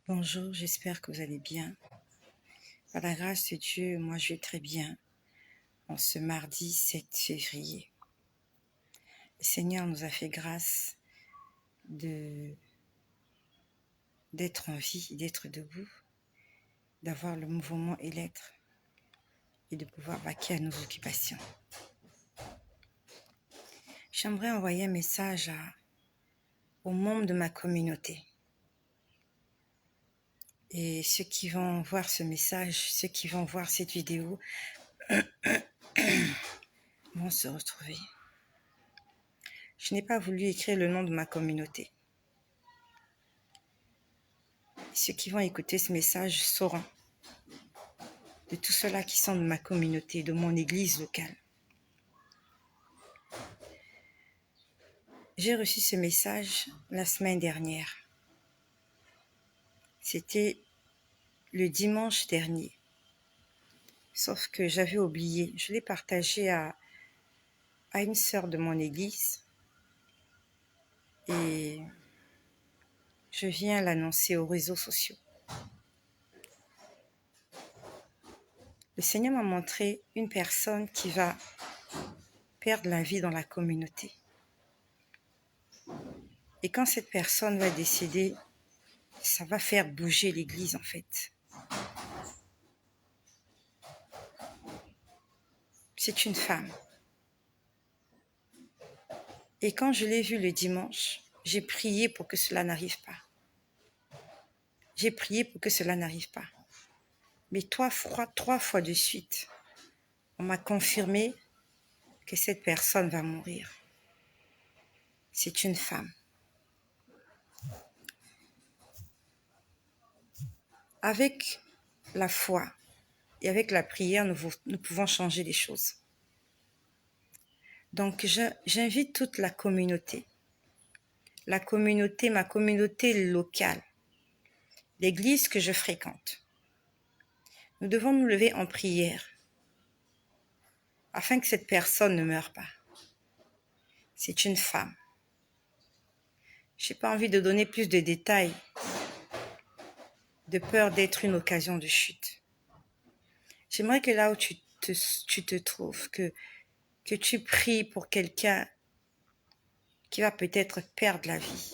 Bonjour, j'espère que vous allez bien. Par la grâce de Dieu, moi je vais très bien en ce mardi 7 février. Le Seigneur nous a fait grâce d'être en vie, d'être debout, d'avoir le mouvement et l'être et de pouvoir vaquer à nos occupations. J'aimerais envoyer un message aux membres de ma communauté. Et ceux qui vont voir ce message, ceux qui vont voir cette vidéo, vont se retrouver. Je n'ai pas voulu écrire le nom de ma communauté. Ceux qui vont écouter ce message sauront de tout ceux-là qui sont de ma communauté, de mon église locale. J'ai reçu ce message la semaine dernière. C'était le dimanche dernier. Sauf que j'avais oublié. Je l'ai partagé à une sœur de mon église. Et je viens l'annoncer aux réseaux sociaux. Le Seigneur m'a montré une personne qui va perdre la vie dans la communauté. Et quand cette personne va décéder, ça va faire bouger l'église en fait. C'est une femme. Et quand je l'ai vue le dimanche, j'ai prié pour que cela n'arrive pas. J'ai prié pour que cela n'arrive pas. Mais trois fois de suite, on m'a confirmé que cette personne va mourir. C'est une femme. Avec la foi et avec la prière, nous pouvons changer les choses. Donc, j'invite toute la communauté, ma communauté locale, l'église que je fréquente. Nous devons nous lever en prière afin que cette personne ne meure pas. C'est une femme. Je n'ai pas envie de donner plus de détails, de peur d'être une occasion de chute. J'aimerais que là où tu te trouves, que tu pries pour quelqu'un qui va peut-être perdre la vie.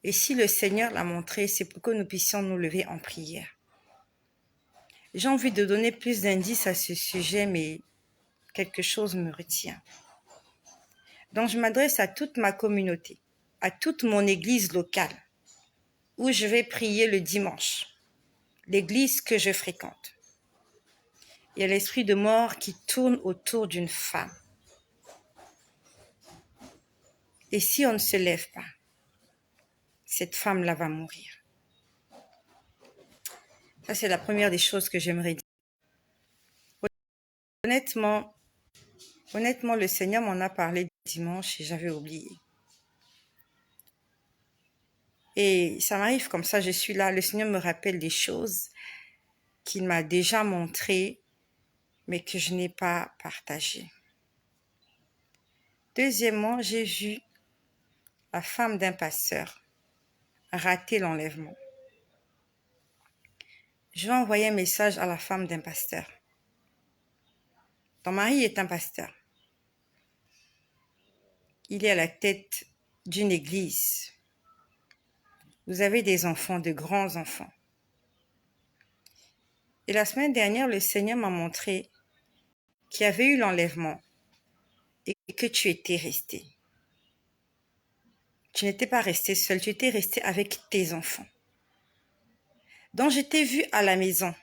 Et si le Seigneur l'a montré, c'est pour que nous puissions nous lever en prière. J'ai envie de donner plus d'indices à ce sujet, mais quelque chose me retient. Donc je m'adresse à toute ma communauté, à toute mon église locale, où je vais prier le dimanche, l'église que je fréquente. Il y a l'esprit de mort qui tourne autour d'une femme. Et si on ne se lève pas, cette femme-là va mourir. Ça, c'est la première des choses que j'aimerais dire. Honnêtement, le Seigneur m'en a parlé dimanche et j'avais oublié. Et ça m'arrive comme ça, je suis là, le Seigneur me rappelle des choses qu'il m'a déjà montrées, mais que je n'ai pas partagées. Deuxièmement, j'ai vu la femme d'un pasteur rater l'enlèvement. Je vais envoyer un message à la femme d'un pasteur. Ton mari est un pasteur. Il est à la tête d'une église. Vous avez des enfants, de grands enfants. Et la semaine dernière, le Seigneur m'a montré qu'il y avait eu l'enlèvement et que tu étais resté. Tu n'étais pas resté seul, tu étais resté avec tes enfants. Donc je t'ai vu à la maison.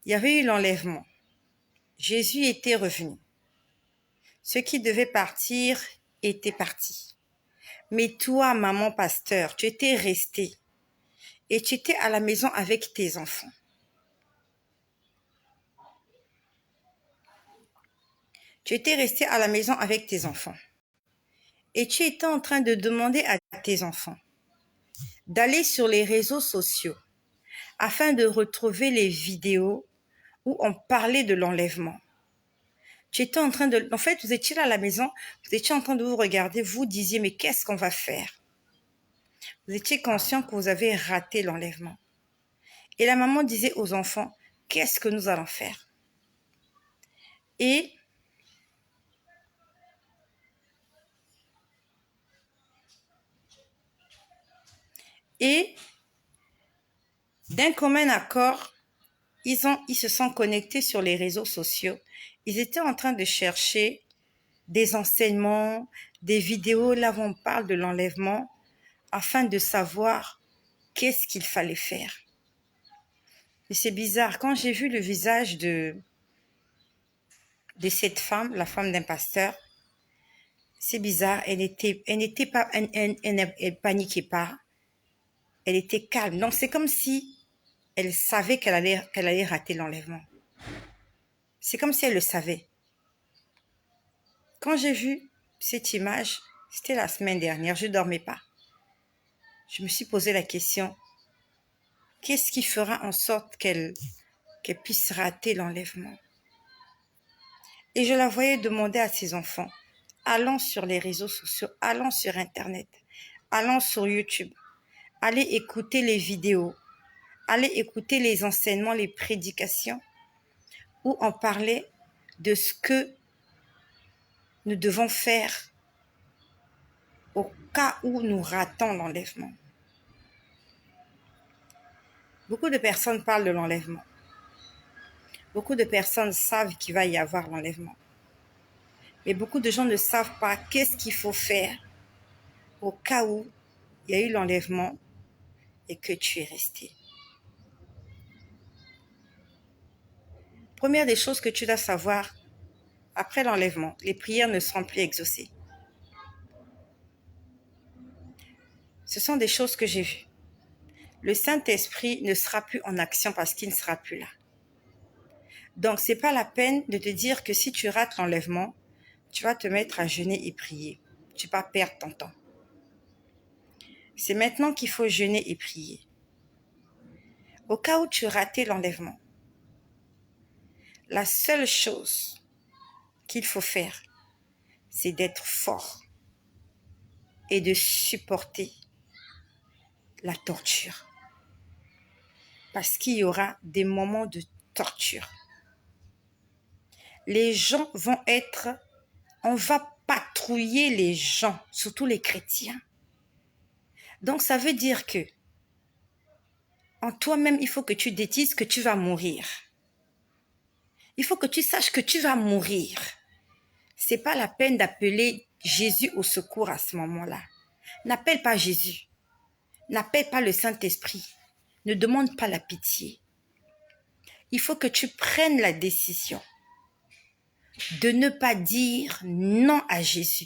Il y avait eu l'enlèvement. Jésus était revenu. Ceux qui devaient partir étaient partis. Mais toi, maman pasteur, tu étais resté et tu étais à la maison avec tes enfants. Tu étais resté à la maison avec tes enfants. Et tu étais en train de demander à tes enfants d'aller sur les réseaux sociaux afin de retrouver les vidéos où on parlait de l'enlèvement. Tu étais en train de... En fait, vous étiez là à la maison, vous étiez en train de vous regarder, vous disiez, mais qu'est-ce qu'on va faire? Vous étiez conscient que vous avez raté l'enlèvement. Et la maman disait aux enfants, qu'est-ce que nous allons faire? Et d'un commun accord, ils se sont connectés sur les réseaux sociaux. Ils étaient en train de chercher des enseignements, des vidéos, là où on parle de l'enlèvement, afin de savoir qu'est-ce qu'il fallait faire. Et c'est bizarre, quand j'ai vu le visage de cette femme, la femme d'un pasteur, c'est bizarre, elle n'était pas, elle paniquait pas, elle était calme. Donc c'est comme si elle savait qu'elle allait rater l'enlèvement. C'est comme si elle le savait. Quand j'ai vu cette image, c'était la semaine dernière, je ne dormais pas. Je me suis posé la question, qu'est-ce qui fera en sorte qu'elle puisse rater l'enlèvement? Et je la voyais demander à ses enfants, allons sur les réseaux sociaux, allons sur Internet, allons sur YouTube, allez écouter les vidéos, allez écouter les enseignements, les prédications, où on parlait de ce que nous devons faire au cas où nous ratons l'enlèvement. Beaucoup de personnes parlent de l'enlèvement. Beaucoup de personnes savent qu'il va y avoir l'enlèvement. Mais beaucoup de gens ne savent pas qu'est-ce qu'il faut faire au cas où il y a eu l'enlèvement et que tu es resté. Première des choses que tu dois savoir, après l'enlèvement, les prières ne seront plus exaucées. Ce sont des choses que j'ai vues. Le Saint-Esprit ne sera plus en action parce qu'il ne sera plus là. Donc, ce n'est pas la peine de te dire que si tu rates l'enlèvement, tu vas te mettre à jeûner et prier. Tu ne vas pas perdre ton temps. C'est maintenant qu'il faut jeûner et prier. Au cas où tu ratais l'enlèvement, la seule chose qu'il faut faire, c'est d'être fort et de supporter la torture. Parce qu'il y aura des moments de torture. Les gens vont être... On va patrouiller les gens, surtout les chrétiens. Donc ça veut dire que en toi-même, il faut que tu décides que tu vas mourir. Il faut que tu saches que tu vas mourir. C'est pas la peine d'appeler Jésus au secours à ce moment-là. N'appelle pas Jésus. N'appelle pas le Saint-Esprit. Ne demande pas la pitié. Il faut que tu prennes la décision de ne pas dire non à Jésus,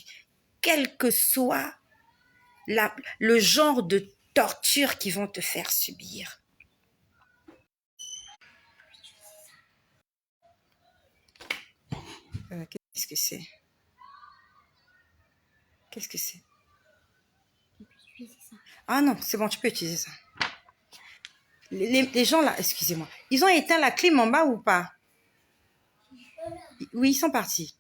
quel que soit le genre de torture qu'ils vont te faire subir. Qu'est-ce que c'est? Qu'est-ce que c'est? Ah non, c'est bon, tu peux utiliser ça. Les gens là, excusez-moi, ils ont éteint la clim en bas ou pas? Oui, ils sont partis.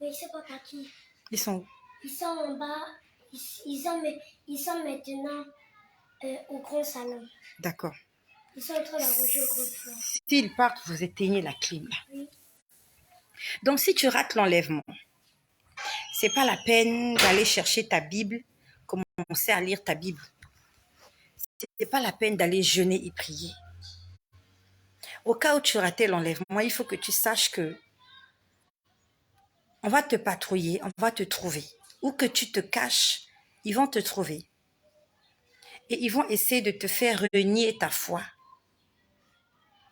Mais ils sont pas partis. Ils sont où? Ils sont en bas. Ils sont maintenant au grand salon. D'accord. Ils sont en train d'arranger au grand salon. S'ils partent, vous éteignez la clim là. Oui. Donc si tu rates l'enlèvement, c'est pas la peine d'aller chercher ta Bible, commencer à lire ta Bible. C'est pas la peine d'aller jeûner et prier. Au cas où tu ratais l'enlèvement, il faut que tu saches que on va te patrouiller, on va te trouver. Où que tu te caches, ils vont te trouver. Et ils vont essayer de te faire renier ta foi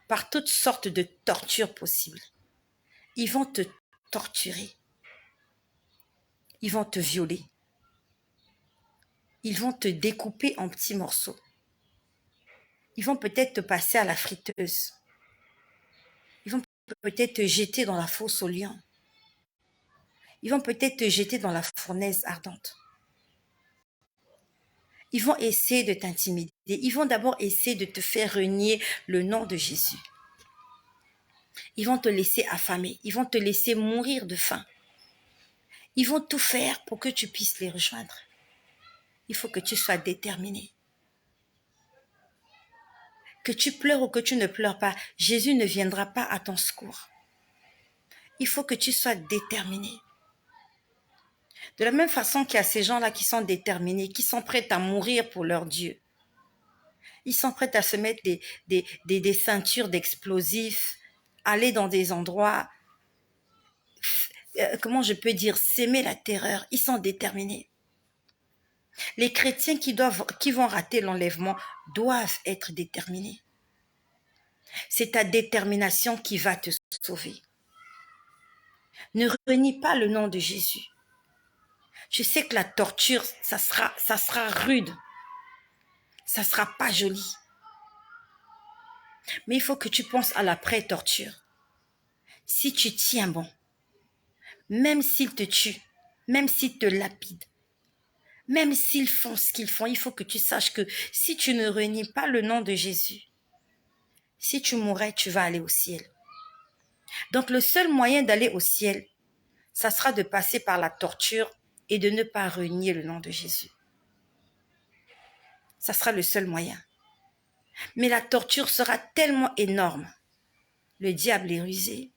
par toutes sortes de tortures possibles. Ils vont te torturer. Ils vont te violer. Ils vont te découper en petits morceaux. Ils vont peut-être te passer à la friteuse. Ils vont peut-être te jeter dans la fosse aux lions. Ils vont peut-être te jeter dans la fournaise ardente. Ils vont essayer de t'intimider. Ils vont d'abord essayer de te faire renier le nom de Jésus. Ils vont te laisser affamer. Ils vont te laisser mourir de faim. Ils vont tout faire pour que tu puisses les rejoindre. Il faut que tu sois déterminé. Que tu pleures ou que tu ne pleures pas, Jésus ne viendra pas à ton secours. Il faut que tu sois déterminé. De la même façon qu'il y a ces gens-là qui sont déterminés, qui sont prêts à mourir pour leur Dieu. Ils sont prêts à se mettre des ceintures d'explosifs, aller dans des endroits, comment je peux dire, s'aimer la terreur. Ils sont déterminés. Les chrétiens qui vont rater l'enlèvement doivent être déterminés. C'est ta détermination qui va te sauver. Ne renie pas le nom de Jésus. Je sais que la torture, ça sera rude. Ça sera pas joli. Mais il faut que tu penses à l'après-torture. Si tu tiens bon, même s'ils te tuent, même s'ils te lapident, même s'ils font ce qu'ils font, il faut que tu saches que si tu ne renies pas le nom de Jésus, si tu mourrais, tu vas aller au ciel. Donc le seul moyen d'aller au ciel, ça sera de passer par la torture et de ne pas renier le nom de Jésus. Ça sera le seul moyen. Mais la torture sera tellement énorme. Le diable est rusé.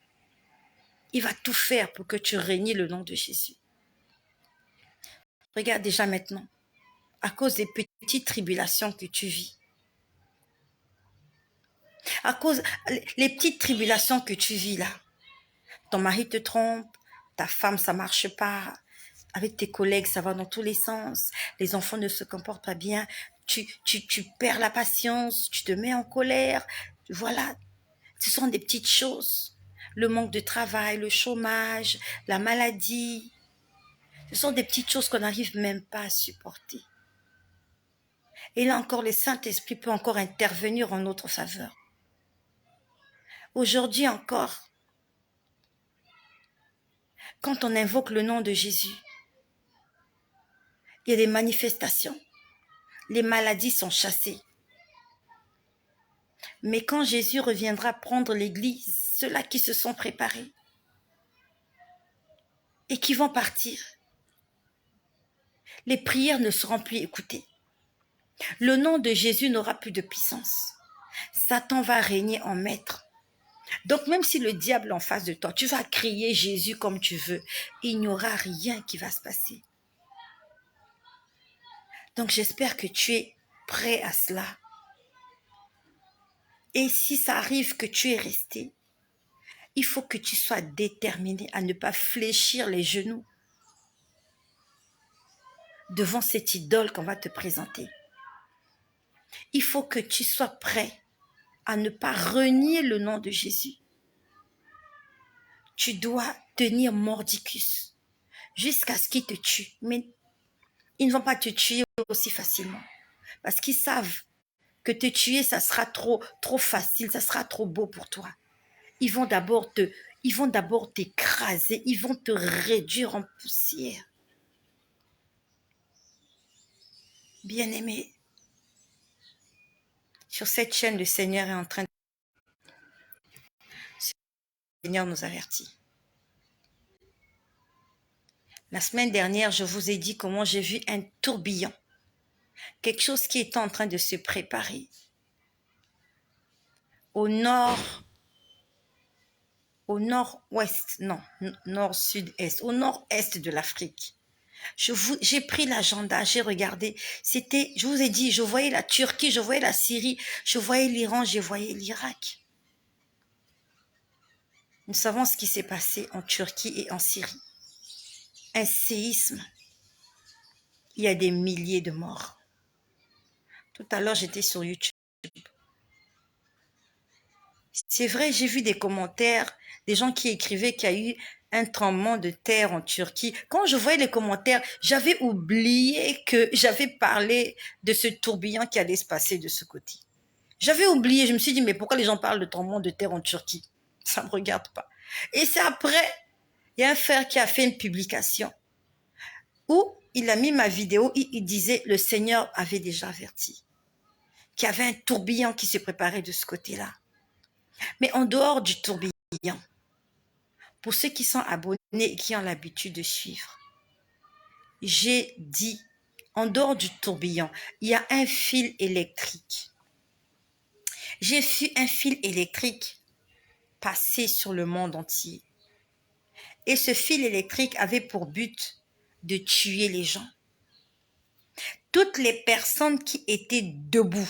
Il va tout faire pour que tu renies le nom de Jésus. Regarde déjà maintenant, à cause des petites tribulations que tu vis. À cause les petites tribulations que tu vis là. Ton mari te trompe, ta femme ça marche pas, avec tes collègues ça va dans tous les sens, les enfants ne se comportent pas bien, tu perds la patience, tu te mets en colère. Voilà, ce sont des petites choses. Le manque de travail, le chômage, la maladie. Ce sont des petites choses qu'on n'arrive même pas à supporter. Et là encore, le Saint-Esprit peut encore intervenir en notre faveur. Aujourd'hui encore, quand on invoque le nom de Jésus, il y a des manifestations. Les maladies sont chassées. Mais quand Jésus reviendra prendre l'église, ceux-là qui se sont préparés et qui vont partir, les prières ne seront plus écoutées. Le nom de Jésus n'aura plus de puissance. Satan va régner en maître. Donc même si le diable est en face de toi, tu vas crier Jésus comme tu veux, il n'y aura rien qui va se passer. Donc j'espère que tu es prêt à cela. Et si ça arrive que tu es resté, il faut que tu sois déterminé à ne pas fléchir les genoux devant cette idole qu'on va te présenter. Il faut que tu sois prêt à ne pas renier le nom de Jésus. Tu dois tenir mordicus jusqu'à ce qu'ils te tuent. Mais ils ne vont pas te tuer aussi facilement parce qu'ils savent que te tuer, ça sera trop facile, ça sera trop beau pour toi. Ils vont d'abord t'écraser, ils vont te réduire en poussière. Bien-aimé, sur cette chaîne, le Seigneur est en train de... Le Seigneur nous avertit. La semaine dernière, je vous ai dit comment j'ai vu un tourbillon. Quelque chose qui est en train de se préparer. Au nord-ouest, non, nord-sud-est, au nord-est de l'Afrique. J'ai pris l'agenda, j'ai regardé. Je vous ai dit, je voyais la Turquie, je voyais la Syrie, je voyais l'Iran, je voyais l'Irak. Nous savons ce qui s'est passé en Turquie et en Syrie. Un séisme. Il y a des milliers de morts. Tout à l'heure, j'étais sur YouTube. C'est vrai, j'ai vu des commentaires, des gens qui écrivaient qu'il y a eu un tremblement de terre en Turquie. Quand je voyais les commentaires, j'avais oublié que j'avais parlé de ce tourbillon qui allait se passer de ce côté. J'avais oublié, je me suis dit, mais pourquoi les gens parlent de tremblement de terre en Turquie? Ça ne me regarde pas. Et c'est après, il y a un frère qui a fait une publication où il a mis ma vidéo et il disait, le Seigneur avait déjà averti qu'il y avait un tourbillon qui se préparait de ce côté-là. Mais en dehors du tourbillon, pour ceux qui sont abonnés et qui ont l'habitude de suivre, j'ai dit, en dehors du tourbillon, il y a un fil électrique. J'ai vu un fil électrique passer sur le monde entier. Et ce fil électrique avait pour but de tuer les gens. Toutes les personnes qui étaient debout,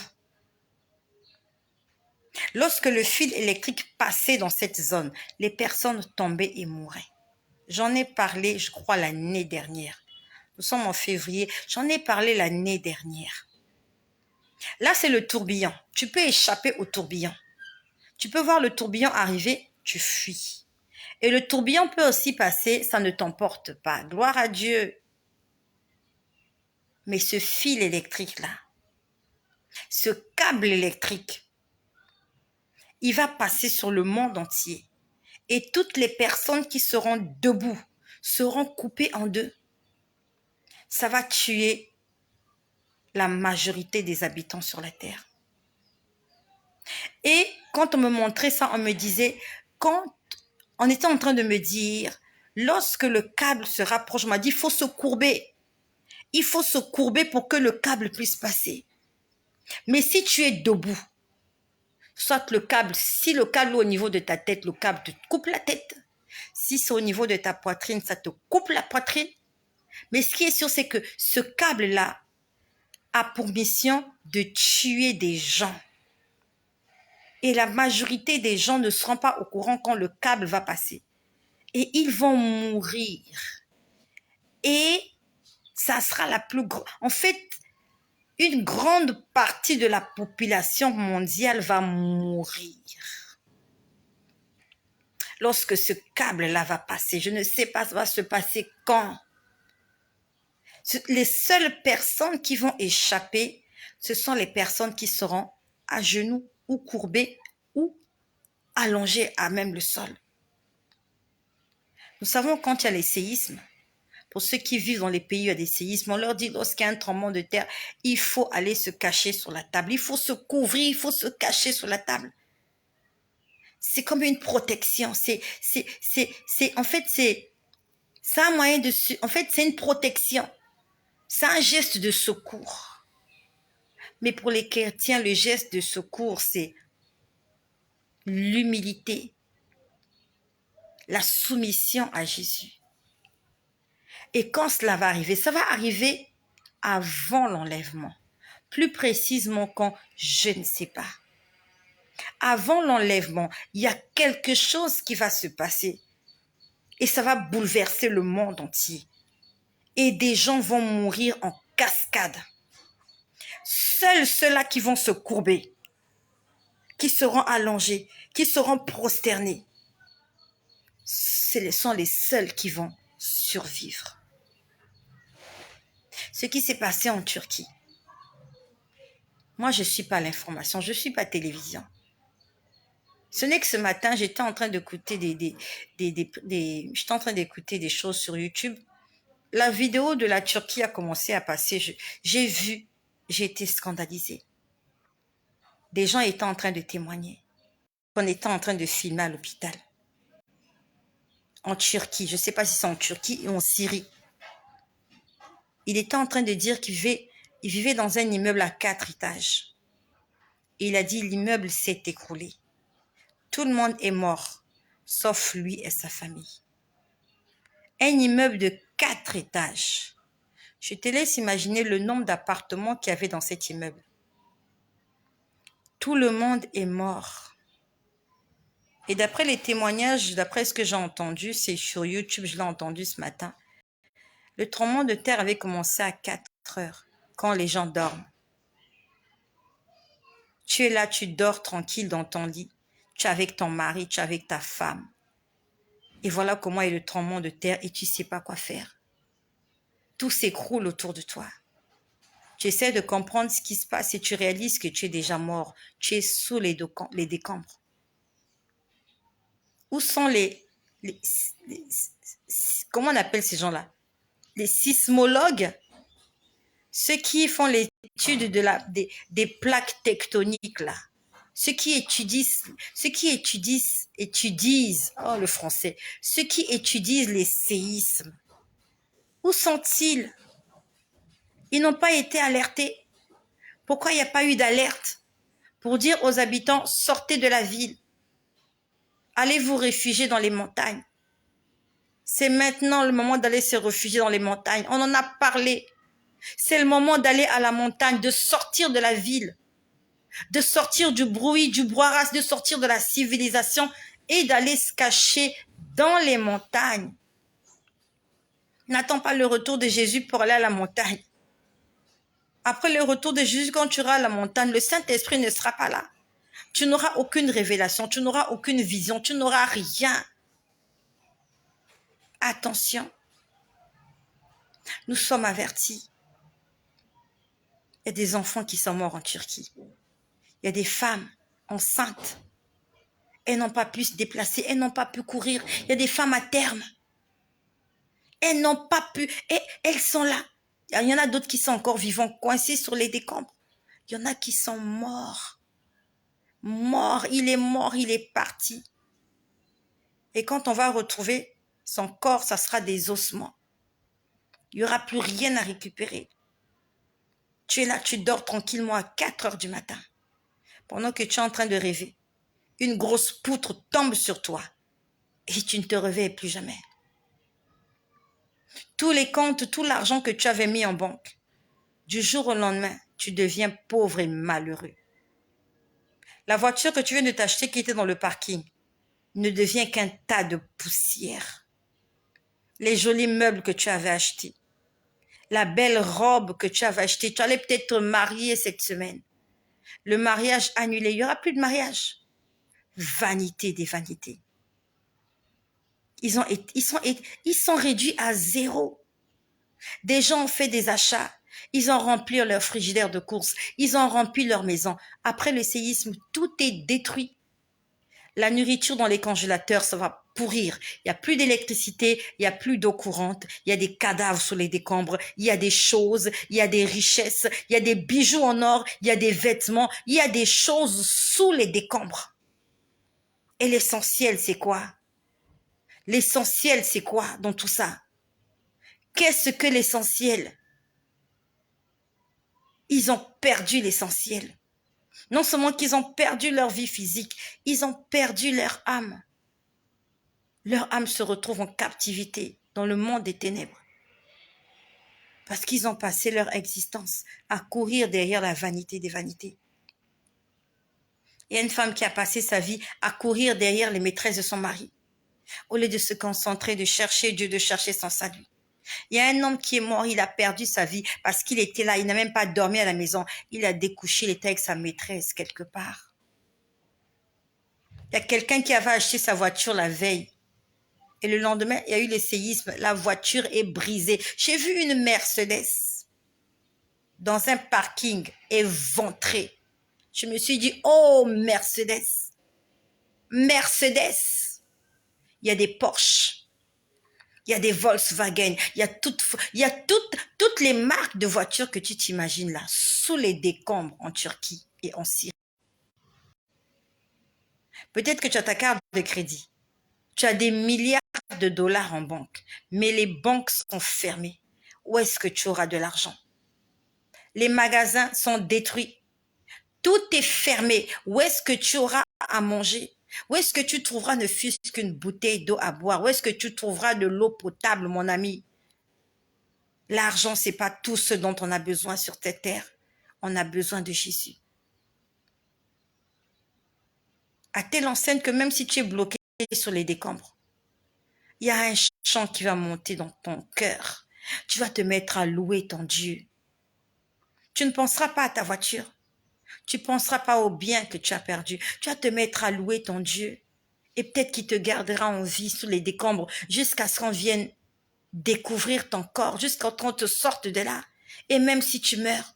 lorsque le fil électrique passait dans cette zone, les personnes tombaient et mouraient. J'en ai parlé, je crois, l'année dernière. Nous sommes en février. J'en ai parlé l'année dernière. Là, c'est le tourbillon. Tu peux échapper au tourbillon. Tu peux voir le tourbillon arriver, tu fuis. Et le tourbillon peut aussi passer, ça ne t'emporte pas. Gloire à Dieu. Mais ce fil électrique-là, ce câble électrique, il va passer sur le monde entier. Et toutes les personnes qui seront debout seront coupées en deux. Ça va tuer la majorité des habitants sur la terre. Et quand on me montrait ça, on me disait, quand on était en train de me dire, lorsque le câble se rapproche, on m'a dit, il faut se courber. Il faut se courber pour que le câble puisse passer. Mais si tu es debout, soit le câble, si le câble est au niveau de ta tête, le câble te coupe la tête. Si c'est au niveau de ta poitrine, ça te coupe la poitrine. Mais ce qui est sûr, c'est que ce câble-là a pour mission de tuer des gens. Et la majorité des gens ne seront pas au courant quand le câble va passer. Et ils vont mourir. Et ça sera la plus grande... En fait, une grande partie de la population mondiale va mourir. Lorsque ce câble-là va passer, je ne sais pas, ça va se passer quand. Les seules personnes qui vont échapper, ce sont les personnes qui seront à genoux ou courbées ou allongées à même le sol. Nous savons quand il y a les séismes, pour ceux qui vivent dans les pays où il y a des séismes, on leur dit lorsqu'il y a un tremblement de terre, il faut aller se cacher sur la table, il faut se couvrir, il faut se cacher sur la table. C'est comme une protection, en fait, c'est un moyen de, en fait, c'est une protection. C'est un geste de secours. Mais pour les chrétiens, le geste de secours, c'est l'humilité, la soumission à Jésus. Et quand cela va arriver, ça va arriver avant l'enlèvement. Plus précisément quand je ne sais pas. Avant l'enlèvement, il y a quelque chose qui va se passer. Et ça va bouleverser le monde entier. Et des gens vont mourir en cascade. Seuls ceux-là qui vont se courber, qui seront allongés, qui seront prosternés, ce sont les seuls qui vont survivre. Ce qui s'est passé en Turquie. Moi, je ne suis pas l'information, je ne suis pas télévision. Ce n'est que ce matin, j'étais en train d'écouter j'étais en train d'écouter des choses sur YouTube. La vidéo de la Turquie a commencé à passer. J'ai vu, j'ai été scandalisée. Des gens étaient en train de témoigner. On était en train de filmer à l'hôpital. En Turquie, je ne sais pas si c'est en Turquie ou en Syrie. Il était en train de dire qu'il vivait dans un immeuble à 4 étages. Et il a dit l'immeuble s'est écroulé. Tout le monde est mort, sauf lui et sa famille. Un immeuble de 4 étages. Je te laisse imaginer le nombre d'appartements qu'il y avait dans cet immeuble. Tout le monde est mort. Et d'après les témoignages, d'après ce que j'ai entendu, c'est sur YouTube, je l'ai entendu ce matin, le tremblement de terre avait commencé à 4 heures, quand les gens dorment. Tu es là, tu dors tranquille dans ton lit. Tu es avec ton mari, tu es avec ta femme. Et voilà comment est le tremblement de terre et tu ne sais pas quoi faire. Tout s'écroule autour de toi. Tu essaies de comprendre ce qui se passe et tu réalises que tu es déjà mort. Tu es sous les décombres. Où sont comment on appelle ces gens-là? Les sismologues? Ceux qui font l'étude des plaques tectoniques, là. Ceux qui étudient, oh le français, ceux qui étudient les séismes. Où sont-ils? Ils n'ont pas été alertés. Pourquoi il n'y a pas eu d'alerte? pour dire aux habitants, sortez de la ville. Allez vous réfugier dans les montagnes. C'est maintenant le moment d'aller se réfugier dans les montagnes. On en a parlé. C'est le moment d'aller à la montagne, de sortir de la ville, de sortir du bruit, du brouhaha, de sortir de la civilisation et d'aller se cacher dans les montagnes. N'attends pas le retour de Jésus pour aller à la montagne. Après le retour de Jésus, quand tu iras à la montagne, le Saint-Esprit ne sera pas là. Tu n'auras aucune révélation, tu n'auras aucune vision, tu n'auras rien. Attention, nous sommes avertis. Il y a des enfants qui sont morts en Turquie. Il y a des femmes enceintes. Elles n'ont pas pu se déplacer, elles n'ont pas pu courir. Il y a des femmes à terme. Elles n'ont pas pu, et elles sont là. Il y en a d'autres qui sont encore vivants, coincés sur les décombres. Il y en a qui sont morts. Mort, il est parti. Et quand on va retrouver son corps, ça sera des ossements. Il n'y aura plus rien à récupérer. Tu es là, tu dors tranquillement à 4 heures du matin. Pendant que tu es en train de rêver, une grosse poutre tombe sur toi et tu ne te réveilles plus jamais. Tous les comptes, tout l'argent que tu avais mis en banque, du jour au lendemain, tu deviens pauvre et malheureux. La voiture que tu viens de t'acheter qui était dans le parking ne devient qu'un tas de poussière. Les jolis meubles que tu avais achetés, la belle robe que tu avais achetée, tu allais peut-être te marier cette semaine. Le mariage annulé, il n'y aura plus de mariage. Vanité des vanités. Ils sont réduits à zéro. Des gens ont fait des achats. Ils ont rempli leur frigidaire de courses. Ils ont rempli leur maison. Après le séisme, tout est détruit. La nourriture dans les congélateurs, ça va pourrir. Il n'y a plus d'électricité, il n'y a plus d'eau courante, il y a des cadavres sous les décombres, il y a des choses, il y a des richesses, il y a des bijoux en or, il y a des vêtements, il y a des choses sous les décombres. Et l'essentiel, c'est quoi? L'essentiel, c'est quoi dans tout ça? Qu'est-ce que l'essentiel? Ils ont perdu l'essentiel. Non seulement qu'ils ont perdu leur vie physique, ils ont perdu leur âme. Leur âme se retrouve en captivité dans le monde des ténèbres. Parce qu'ils ont passé leur existence à courir derrière la vanité des vanités. Il y a une femme qui a passé sa vie à courir derrière les maîtresses de son mari, au lieu de se concentrer, de chercher Dieu, de chercher son salut. Il y a un homme qui est mort, il a perdu sa vie parce qu'il était là, il n'a même pas dormi à la maison. Il a découché, il était avec sa maîtresse quelque part. Il y a quelqu'un qui avait acheté sa voiture la veille. Et le lendemain, il y a eu le séisme, la voiture est brisée. J'ai vu une Mercedes dans un parking éventrée. Je me suis dit, oh Mercedes, Mercedes. Il y a des Porsche. Il y a des Volkswagen, il y a toutes les marques de voitures que tu t'imagines là, sous les décombres en Turquie et en Syrie. Peut-être que tu as ta carte de crédit, tu as des milliards de dollars en banque, mais les banques sont fermées. Où est-ce que tu auras de l'argent? Les magasins sont détruits. Tout est fermé. Où est-ce que tu auras à manger? Où est-ce que tu trouveras ne fût-ce qu'une bouteille d'eau à boire? Où est-ce que tu trouveras de l'eau potable, mon ami? L'argent, c'est pas tout ce dont on a besoin sur cette terre. On a besoin de Jésus. À telle enseigne que même si tu es bloqué sur les décombres, il y a un chant qui va monter dans ton cœur. Tu vas te mettre à louer ton Dieu. Tu ne penseras pas à ta voiture. Tu ne penseras pas au bien que tu as perdu. Tu vas te mettre à louer ton Dieu. Et peut-être qu'il te gardera en vie sous les décombres jusqu'à ce qu'on vienne découvrir ton corps, jusqu'à ce qu'on te sorte de là. Et même si tu meurs,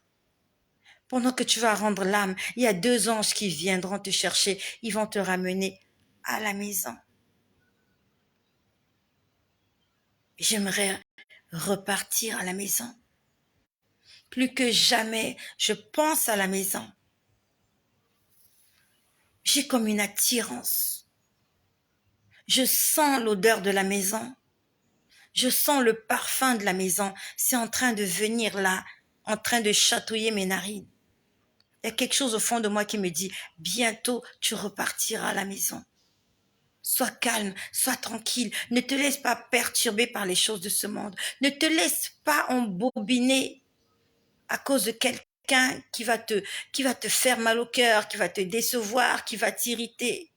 pendant que tu vas rendre l'âme, il y a 2 anges qui viendront te chercher. Ils vont te ramener à la maison. J'aimerais repartir à la maison. Plus que jamais, je pense à la maison. J'ai comme une attirance. Je sens l'odeur de la maison. Je sens le parfum de la maison. C'est en train de venir là, en train de chatouiller mes narines. Il y a quelque chose au fond de moi qui me dit, bientôt tu repartiras à la maison. Sois calme, sois tranquille, ne te laisse pas perturber par les choses de ce monde. Ne te laisse pas embobiner à cause de quelqu'un qui va te faire mal au cœur, qui va te décevoir, qui va t'irriter.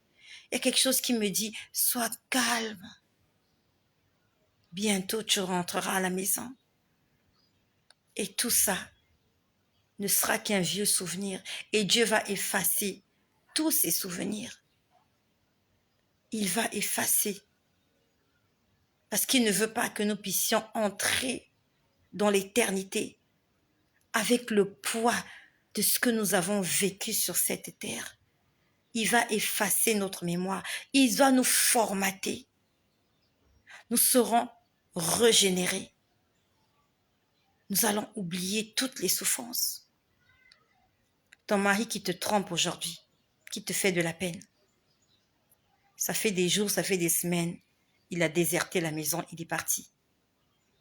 Il y a quelque chose qui me dit, sois calme. Bientôt tu rentreras à la maison. Et tout ça ne sera qu'un vieux souvenir. Et Dieu va effacer tous ces souvenirs. Il va effacer. Parce qu'il ne veut pas que nous puissions entrer dans l'éternité avec le poids de ce que nous avons vécu sur cette terre. Il va effacer notre mémoire. Il va nous formater. Nous serons régénérés. Nous allons oublier toutes les souffrances. Ton mari qui te trompe aujourd'hui, qui te fait de la peine. Ça fait des jours, ça fait des semaines. Il a déserté la maison, il est parti.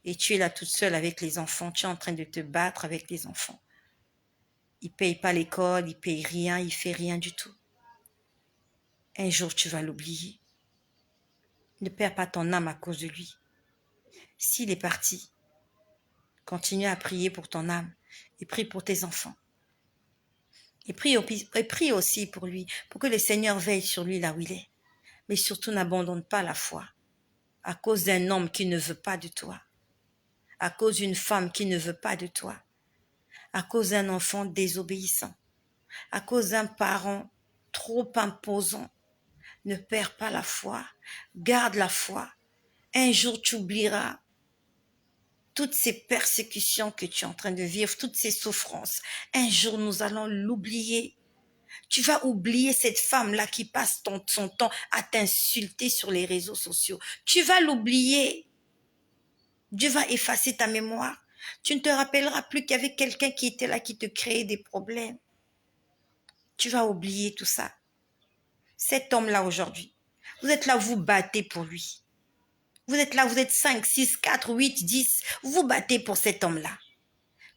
Et tu es là toute seule avec les enfants, tu es en train de te battre avec les enfants. Il ne paye pas l'école, il ne paye rien, il ne fait rien du tout. Un jour, tu vas l'oublier. Ne perds pas ton âme à cause de lui. S'il est parti, continue à prier pour ton âme et prie pour tes enfants. Et prie aussi pour lui, pour que le Seigneur veille sur lui là où il est. Mais surtout, n'abandonne pas la foi à cause d'un homme qui ne veut pas de toi, à cause d'une femme qui ne veut pas de toi, à cause d'un enfant désobéissant, à cause d'un parent trop imposant. Ne perds pas la foi, garde la foi. Un jour, tu oublieras toutes ces persécutions que tu es en train de vivre, toutes ces souffrances. Un jour, nous allons l'oublier. Tu vas oublier cette femme-là qui passe son temps à t'insulter sur les réseaux sociaux. Tu vas l'oublier. Dieu va effacer ta mémoire. Tu ne te rappelleras plus qu'il y avait quelqu'un qui était là, qui te créait des problèmes. Tu vas oublier tout ça. Cet homme-là aujourd'hui, vous êtes là, vous battez pour lui. Vous êtes là, vous êtes 5, 6, 4, 8, 10. Vous battez pour cet homme-là.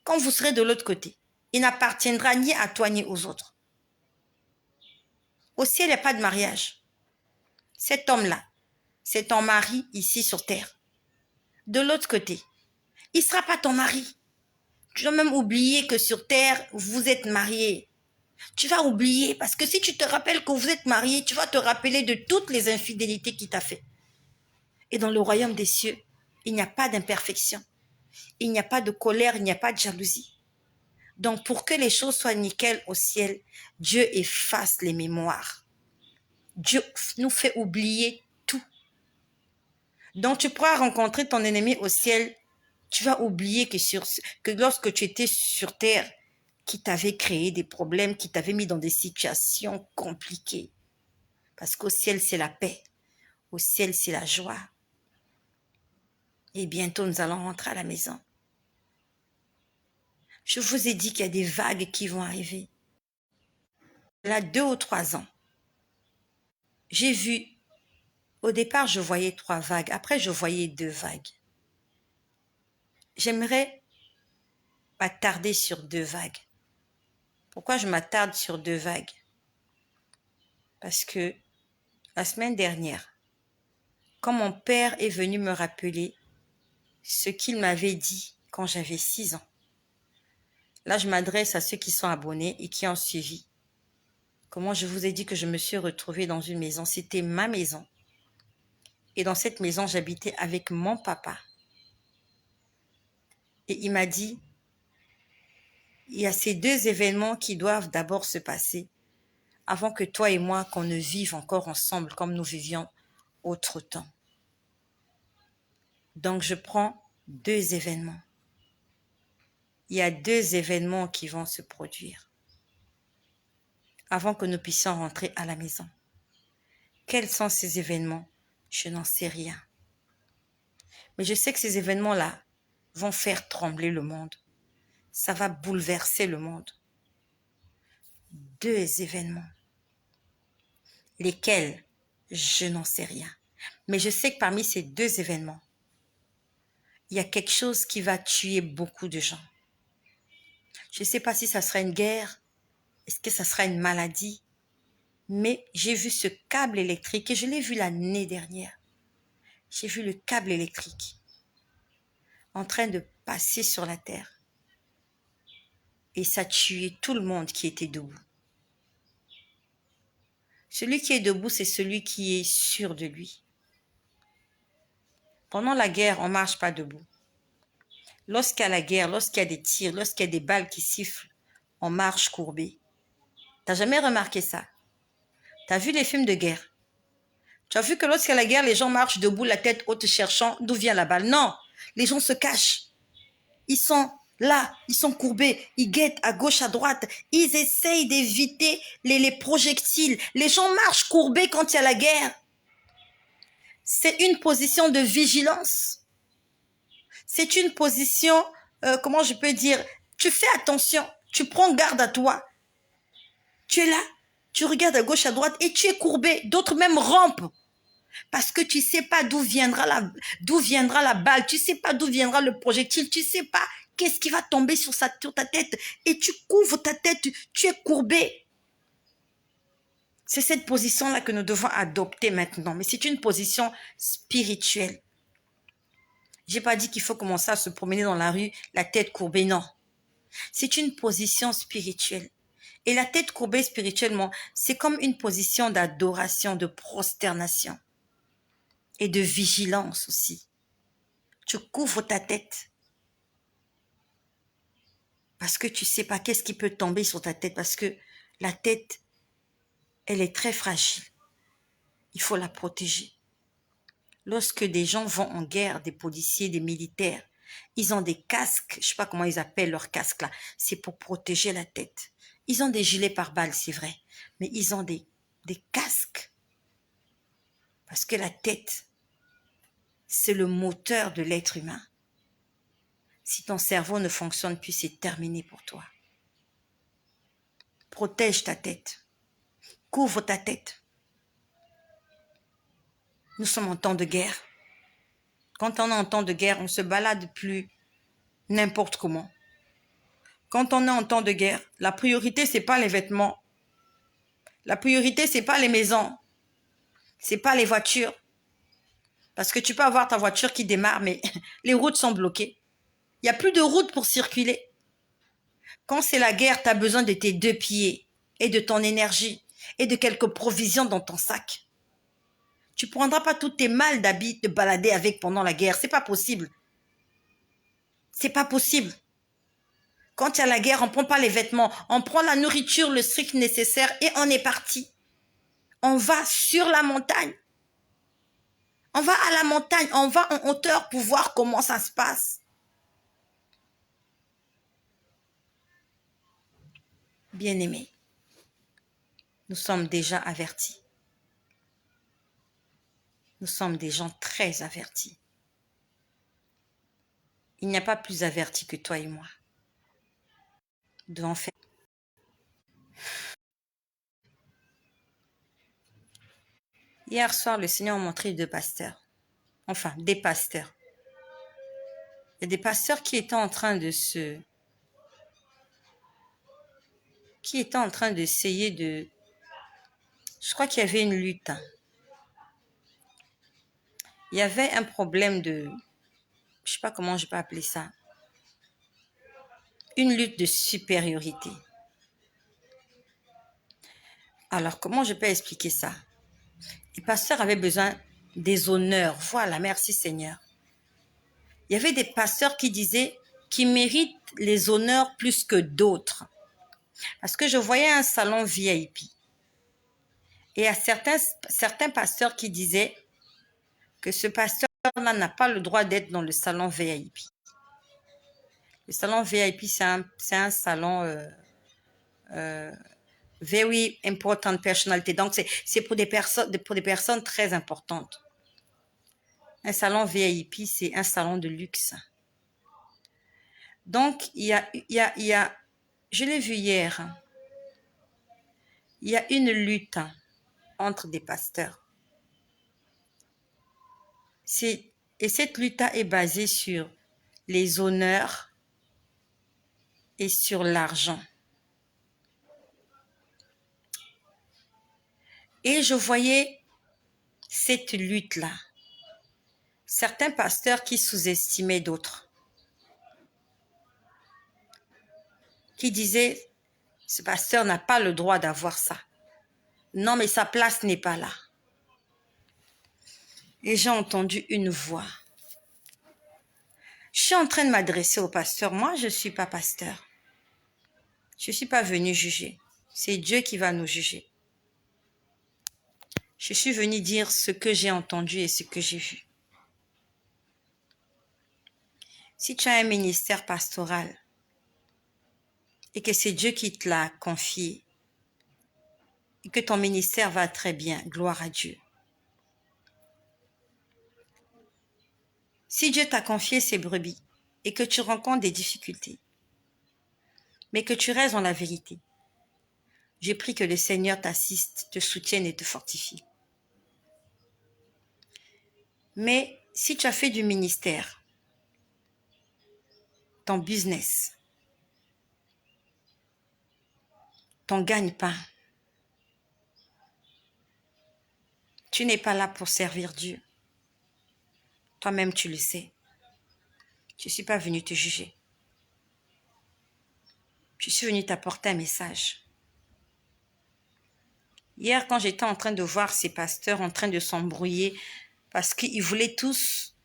Quand vous serez de l'autre côté, il n'appartiendra ni à toi ni aux autres. Au ciel, il n'y a pas de mariage. Cet homme-là, c'est ton mari ici sur terre. De l'autre côté, il ne sera pas ton mari. Tu dois même oublier que sur terre, vous êtes mariés. Tu vas oublier parce que si tu te rappelles que vous êtes mariés, tu vas te rappeler de toutes les infidélités qu'il t'a fait. Et dans le royaume des cieux, il n'y a pas d'imperfection. Il n'y a pas de colère, il n'y a pas de jalousie. Donc, pour que les choses soient nickel au ciel, Dieu efface les mémoires. Dieu nous fait oublier tout. Donc, tu pourras rencontrer ton ennemi au ciel. Tu vas oublier que lorsque tu étais sur terre, qui t'avait créé des problèmes, qui t'avait mis dans des situations compliquées. Parce qu'au ciel, c'est la paix. Au ciel, c'est la joie. Et bientôt, nous allons rentrer à la maison. Je vous ai dit qu'il y a des vagues qui vont arriver. Là, 2 ou 3 ans, j'ai vu, au départ, je voyais 3 vagues. Après, je voyais 2 vagues. J'aimerais m'attarder sur 2 vagues. Pourquoi je m'attarde sur 2 vagues? Parce que la semaine dernière, quand mon père est venu me rappeler ce qu'il m'avait dit quand j'avais 6 ans, là, je m'adresse à ceux qui sont abonnés et qui ont suivi. Comment je vous ai dit que je me suis retrouvée dans une maison. C'était ma maison. Et dans cette maison, j'habitais avec mon papa. Et il m'a dit, il y a ces 2 événements qui doivent d'abord se passer avant que toi et moi, qu'on ne vive encore ensemble comme nous vivions autre temps. Donc, je prends 2 événements. Il y a 2 événements qui vont se produire avant que nous puissions rentrer à la maison. Quels sont ces événements? Je n'en sais rien. Mais je sais que ces événements-là vont faire trembler le monde. Ça va bouleverser le monde. 2 événements. Lesquels? Je n'en sais rien. Mais je sais que parmi ces 2 événements, il y a quelque chose qui va tuer beaucoup de gens. Je ne sais pas si ça sera une guerre. Est-ce que ça sera une maladie? Mais j'ai vu ce câble électrique et je l'ai vu l'année dernière. J'ai vu le câble électrique en train de passer sur la terre. Et ça tuait tout le monde qui était debout. Celui qui est debout, c'est celui qui est sûr de lui. Pendant la guerre, on ne marche pas debout. Lorsqu'il y a la guerre, lorsqu'il y a des tirs, lorsqu'il y a des balles qui sifflent, on marche courbé. T'as jamais remarqué ça? T'as vu les films de guerre? Tu as vu que lorsqu'il y a la guerre, les gens marchent debout, la tête haute, cherchant d'où vient la balle? Non, les gens se cachent. Ils sont là, ils sont courbés, ils guettent à gauche, à droite. Ils essayent d'éviter les projectiles. Les gens marchent courbés quand il y a la guerre. C'est une position de vigilance. C'est une position, comment je peux dire, tu fais attention, tu prends garde à toi. Tu es là, tu regardes à gauche, à droite et tu es courbé. D'autres même rampent. Parce que tu ne sais pas d'où viendra la balle, tu ne sais pas d'où viendra le projectile, tu ne sais pas qu'est-ce qui va tomber sur ta tête. Et tu couvres ta tête, tu es courbé. C'est cette position-là que nous devons adopter maintenant. Mais c'est une position spirituelle. Je n'ai pas dit qu'il faut commencer à se promener dans la rue, la tête courbée, non. C'est une position spirituelle. Et la tête courbée spirituellement, c'est comme une position d'adoration, de prosternation et de vigilance aussi. Tu couvres ta tête parce que tu ne sais pas qu'est-ce qui peut tomber sur ta tête, parce que la tête, elle est très fragile. Il faut la protéger. Lorsque des gens vont en guerre, des policiers, des militaires, ils ont des casques, je ne sais pas comment ils appellent leurs casques là, c'est pour protéger la tête. Ils ont des gilets pare-balles, c'est vrai, mais ils ont des casques. Parce que la tête, c'est le moteur de l'être humain. Si ton cerveau ne fonctionne plus, c'est terminé pour toi. Protège ta tête. Couvre ta tête. Nous sommes en temps de guerre. Quand on est en temps de guerre, on ne se balade plus n'importe comment. Quand on est en temps de guerre, la priorité, ce n'est pas les vêtements. La priorité, ce n'est pas les maisons. Ce n'est pas les voitures. Parce que tu peux avoir ta voiture qui démarre, mais les routes sont bloquées. Il n'y a plus de route pour circuler. Quand c'est la guerre, tu as besoin de tes 2 pieds et de ton énergie et de quelques provisions dans ton sac. Tu ne prendras pas tous tes malles d'habits te balader avec pendant la guerre. C'est pas possible. C'est pas possible. Quand il y a la guerre, on ne prend pas les vêtements. On prend la nourriture, le strict nécessaire et on est parti. On va sur la montagne. On va à la montagne. On va en hauteur pour voir comment ça se passe. Bien-aimés, nous sommes déjà avertis. Nous sommes des gens très avertis. Il n'y a pas plus avertis que toi et moi. Nous devons faire. Hier soir, le Seigneur m'a montré 2 pasteurs. Enfin, des pasteurs. Il y a des pasteurs qui étaient en train de d'essayer de... Je crois qu'il y avait une lutte. Il y avait un problème de... Je ne sais pas comment je peux appeler ça. Une lutte de supériorité. Alors, comment je peux expliquer ça? Les pasteurs avaient besoin des honneurs. Voilà, merci Seigneur. Il y avait des pasteurs qui disaient qu'ils méritent les honneurs plus que d'autres. Parce que je voyais un salon VIP. Et il y a certains pasteurs qui disaient que ce pasteur-là n'a pas le droit d'être dans le salon VIP. Le salon VIP, c'est un salon very important personality. Donc, c'est pour des personnes très importantes. Un salon VIP, c'est un salon de luxe. Donc, il y a, je l'ai vu hier, il y a une lutte entre des pasteurs. Et cette lutte est basée sur les honneurs et sur l'argent. Et je voyais cette lutte-là. Certains pasteurs qui sous-estimaient d'autres. Qui disaient, ce pasteur n'a pas le droit d'avoir ça. Non, mais sa place n'est pas là. Et j'ai entendu une voix. Je suis en train de m'adresser au pasteur. Moi, je ne suis pas pasteur. Je ne suis pas venu juger. C'est Dieu qui va nous juger. Je suis venu dire ce que j'ai entendu et ce que j'ai vu. Si tu as un ministère pastoral et que c'est Dieu qui te l'a confié et que ton ministère va très bien, gloire à Dieu. Si Dieu t'a confié ses brebis et que tu rencontres des difficultés, mais que tu restes dans la vérité, je prie que le Seigneur t'assiste, te soutienne et te fortifie. Mais si tu as fait du ministère, ton business, ton gagne-pain, tu n'es pas là pour servir Dieu. Toi-même, tu le sais. Je ne suis pas venu te juger. Je suis venu t'apporter un message. Hier, quand j'étais en train de voir ces pasteurs en train de s'embrouiller parce qu'ils voulaient tous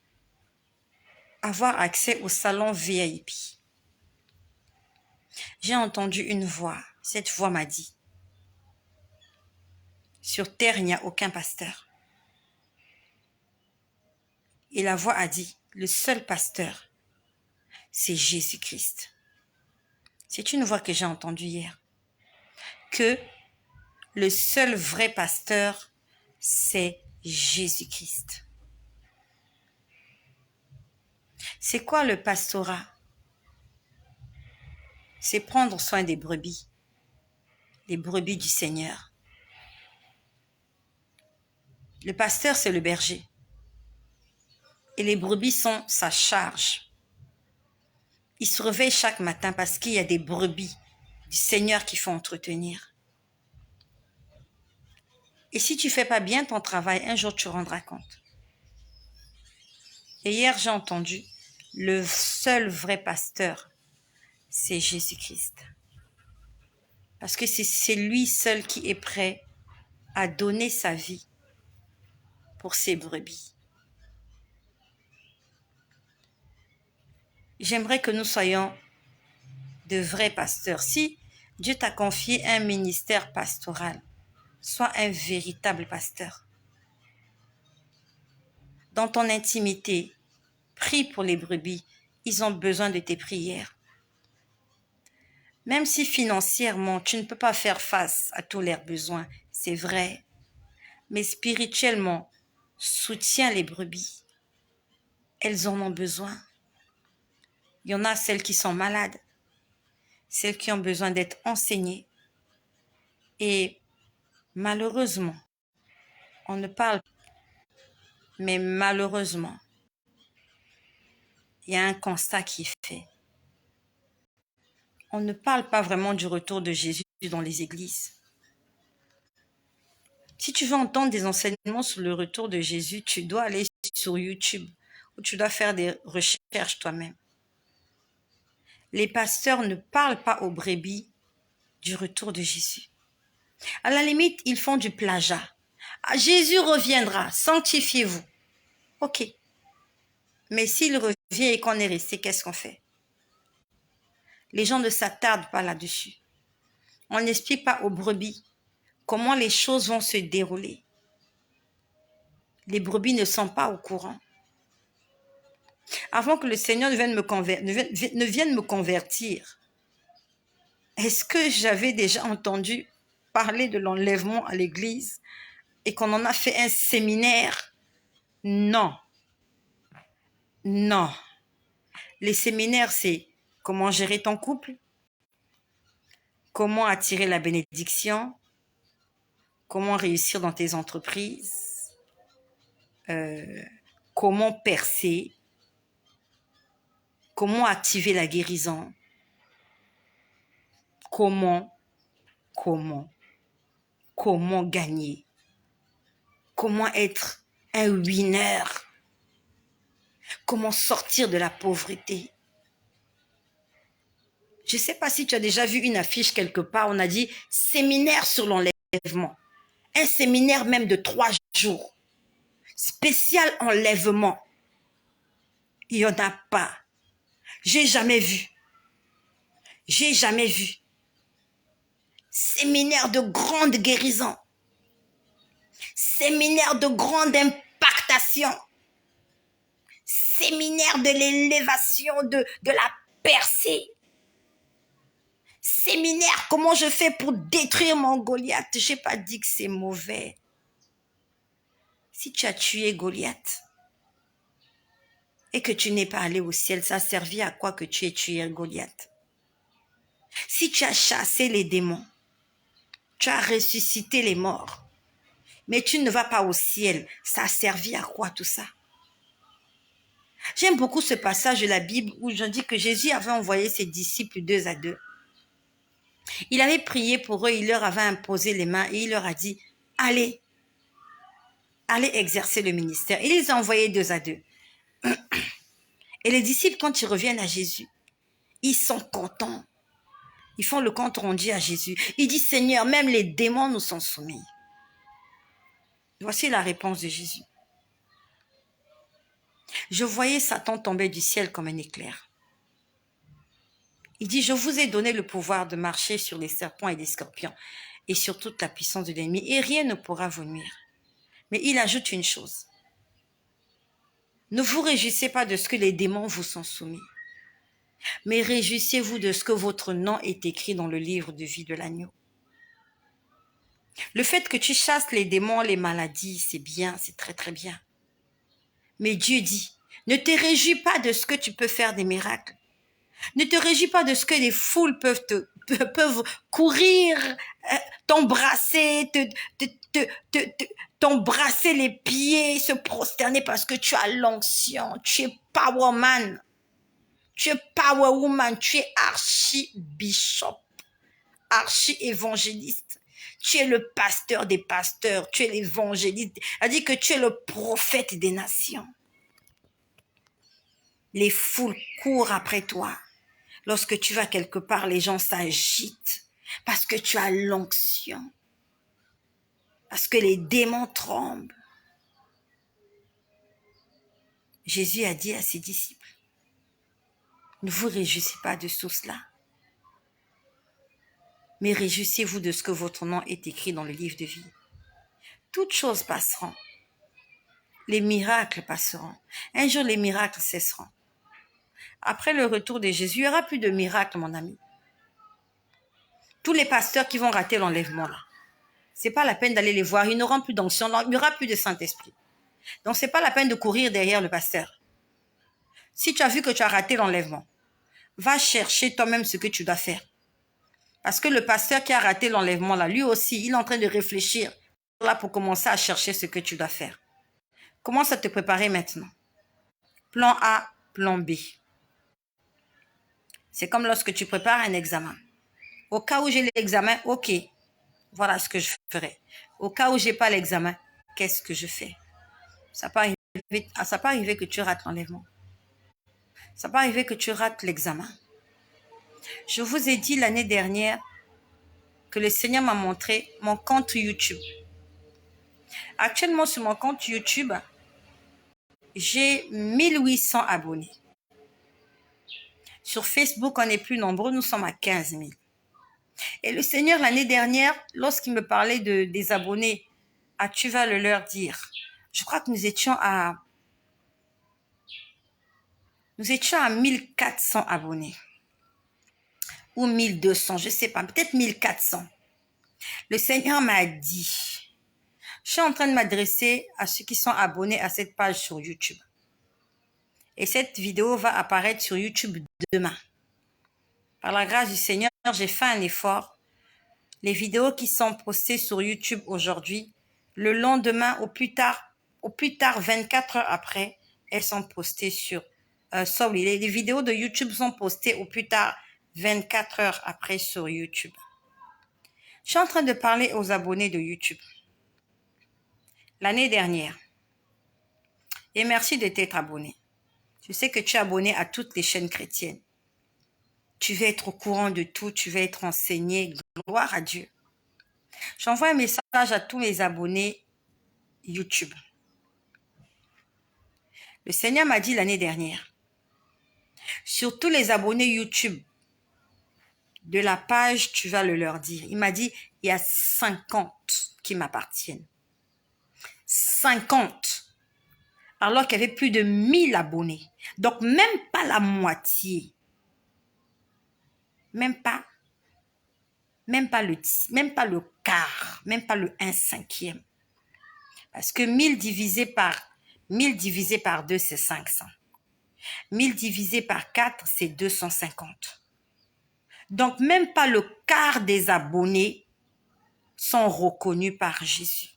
avoir accès au salon VIP, j'ai entendu une voix. Cette voix m'a dit, sur terre, il n'y a aucun pasteur. Et la voix a dit, le seul pasteur, c'est Jésus-Christ. C'est une voix que j'ai entendue hier. Que le seul vrai pasteur, c'est Jésus-Christ. C'est quoi le pastorat? C'est prendre soin des brebis du Seigneur. Le pasteur, c'est le berger. Et les brebis sont sa charge. Il se réveille chaque matin parce qu'il y a des brebis du Seigneur qu'il faut entretenir. Et si tu ne fais pas bien ton travail, un jour tu rendras compte. Et hier, j'ai entendu, le seul vrai pasteur, c'est Jésus-Christ. Parce que c'est lui seul qui est prêt à donner sa vie pour ses brebis. J'aimerais que nous soyons de vrais pasteurs. Si Dieu t'a confié un ministère pastoral, sois un véritable pasteur. Dans ton intimité, prie pour les brebis. Ils ont besoin de tes prières. Même si financièrement, tu ne peux pas faire face à tous leurs besoins, c'est vrai. Mais spirituellement, soutiens les brebis. Elles en ont besoin. Il y en a celles qui sont malades, celles qui ont besoin d'être enseignées. Et malheureusement, on ne parle pas. Mais malheureusement, il y a un constat qui est fait. On ne parle pas vraiment du retour de Jésus dans les églises. Si tu veux entendre des enseignements sur le retour de Jésus, tu dois aller sur YouTube ou tu dois faire des recherches toi-même. Les pasteurs ne parlent pas aux brebis du retour de Jésus. À la limite, ils font du plagiat. Ah, Jésus reviendra, sanctifiez-vous. Ok. Mais s'il revient et qu'on est resté, qu'est-ce qu'on fait? Les gens ne s'attardent pas là-dessus. On n'explique pas aux brebis comment les choses vont se dérouler. Les brebis ne sont pas au courant. Avant que le Seigneur ne vienne me convertir, est-ce que j'avais déjà entendu parler de l'enlèvement à l'église et qu'on en a fait un séminaire? Non. Non. Les séminaires, c'est comment gérer ton couple, comment attirer la bénédiction, comment réussir dans tes entreprises, comment percer, comment activer la guérison, comment gagner. comment être un winner, comment sortir de la pauvreté. Je ne sais pas si tu as déjà vu une affiche quelque part, on a dit séminaire sur l'enlèvement. Un séminaire même de 3 jours. Spécial enlèvement. Il n'y en a pas. J'ai jamais vu. J'ai jamais vu. Séminaire de grande guérison. Séminaire de grande impactation. Séminaire de l'élévation de la percée. Séminaire, comment je fais pour détruire mon Goliath. Je n'ai pas dit que c'est mauvais. Si tu as tué Goliath et que tu n'es pas allé au ciel, ça a servi à quoi que tu aies tué Goliath? Si tu as chassé les démons, tu as ressuscité les morts, mais tu ne vas pas au ciel, ça a servi à quoi tout ça? J'aime beaucoup ce passage de la Bible où je dis que Jésus avait envoyé ses disciples 2 à 2. Il avait prié pour eux, il leur avait imposé les mains et il leur a dit, allez exercer le ministère. Il les a envoyés 2 à 2. Et les disciples, quand ils reviennent à Jésus, ils sont contents. Ils font le compte rendu à Jésus. Ils disent, Seigneur, même les démons nous sont soumis. Voici la réponse de Jésus. Je voyais Satan tomber du ciel comme un éclair. Il dit, je vous ai donné le pouvoir de marcher sur les serpents et les scorpions et sur toute la puissance de l'ennemi et rien ne pourra vous nuire. Mais il ajoute une chose. Ne vous réjouissez pas de ce que les démons vous sont soumis, mais réjouissez-vous de ce que votre nom est écrit dans le livre de vie de l'agneau. Le fait que tu chasses les démons, les maladies, c'est bien, c'est très très bien. Mais Dieu dit, ne te réjouis pas de ce que tu peux faire des miracles. Ne te réjouis pas de ce que les foules peuvent courir, t'embrasser, t'embrasser les pieds, se prosterner parce que tu as l'onction. Tu es power man. Tu es power woman. Tu es archi-bishop, archi-évangéliste. Tu es le pasteur des pasteurs. Tu es l'évangéliste. Elle dit que tu es le prophète des nations. Les foules courent après toi. Lorsque tu vas quelque part, les gens s'agitent parce que tu as l'onction. Parce que les démons tremblent. Jésus a dit à ses disciples, ne vous réjouissez pas de tout cela, mais réjouissez-vous de ce que votre nom est écrit dans le livre de vie. Toutes choses passeront. Les miracles passeront. Un jour, les miracles cesseront. Après le retour de Jésus, il n'y aura plus de miracles, mon ami. Tous les pasteurs qui vont rater l'enlèvement, là, c'est pas la peine d'aller les voir. Ils n'auront plus d'onction, il n'y aura plus de Saint-Esprit. Donc, c'est pas la peine de courir derrière le pasteur. Si tu as vu que tu as raté l'enlèvement, va chercher toi-même ce que tu dois faire. Parce que le pasteur qui a raté l'enlèvement, là, lui aussi, il est en train de réfléchir là pour commencer à chercher ce que tu dois faire. Commence à te préparer maintenant. Plan A, plan B. C'est comme lorsque tu prépares un examen. Au cas où j'ai l'examen, ok, voilà ce que je ferai. Au cas où j'ai pas l'examen, qu'est-ce que je fais? Ça peut arriver que tu rates l'enlèvement. Ça peut arriver que tu rates l'examen. Je vous ai dit l'année dernière que le Seigneur m'a montré mon compte YouTube. Actuellement, sur mon compte YouTube, j'ai 1800 abonnés. Sur Facebook, on est plus nombreux, nous sommes à 15 000. Et le Seigneur, l'année dernière, lorsqu'il me parlait des abonnés, tu vas le leur dire. Je crois que nous étions à 1400 abonnés. Ou 1200, je ne sais pas, peut-être 1400. Le Seigneur m'a dit, je suis en train de m'adresser à ceux qui sont abonnés à cette page sur YouTube. Et cette vidéo va apparaître sur YouTube demain. Par la grâce du Seigneur, j'ai fait un effort. Les vidéos qui sont postées sur YouTube aujourd'hui, le lendemain, au plus tard 24 heures après, elles sont postées sur... les vidéos de YouTube sont postées au plus tard 24 heures après sur YouTube. Je suis en train de parler aux abonnés de YouTube. l'année dernière. Et merci de t'être abonné. Je sais que tu es abonné à toutes les chaînes chrétiennes. Tu vas être au courant de tout, tu vas être enseigné. Gloire à Dieu. J'envoie un message à tous mes abonnés YouTube. Le Seigneur m'a dit l'année dernière, sur tous les abonnés YouTube de la page, tu vas le leur dire. Il m'a dit, il y a 50 qui m'appartiennent. 50. Alors qu'il y avait plus de 1000 abonnés. Donc, même pas la moitié. Même pas le quart. Même pas le 1/5. Parce que 1000 divisé par 2, c'est 500. 1000 divisé par 4, c'est 250. Donc, même pas le quart des abonnés sont reconnus par Jésus.